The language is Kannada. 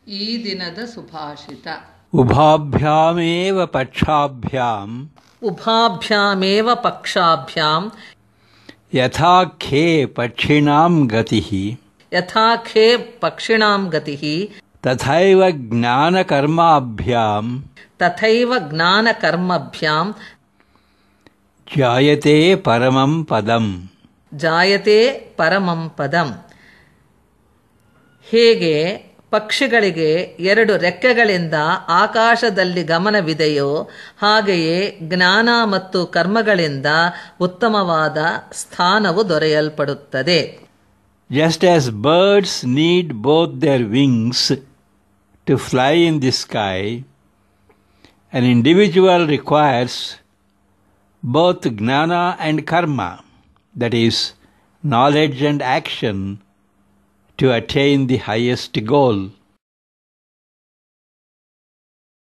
ಈ ದಿನದ ಸುಭಾಷಿತ. ಉಭಾಭ್ಯಾಮೇವ ಪಕ್ಷಾಭ್ಯಾಂ ಯಥಾ ಖೇ ಪಕ್ಷಿಣಾಂ ಗತಿಃ ತಥೈವ ಜ್ಞಾನಕರ್ಮಭ್ಯಾಂ ಜಾಯತೆ ಪರಮಂ ಪದಂ. ಹೇಗೆ ಪಕ್ಷಿಗಳಿಗೆ ಎರಡು ರೆಕ್ಕೆಗಳಿಂದ ಆಕಾಶದಲ್ಲಿ ಗಮನವಿದೆಯೋ ಹಾಗೆಯೇ ಜ್ಞಾನ ಮತ್ತು ಕರ್ಮಗಳಿಂದ ಉತ್ತಮವಾದ ಸ್ಥಾನವು ದೊರೆಯಲ್ಪಡುತ್ತದೆ. Just as birds need both their wings to fly in the sky, an individual requires both gnana and karma, that is, knowledge and action, to attain the highest goal.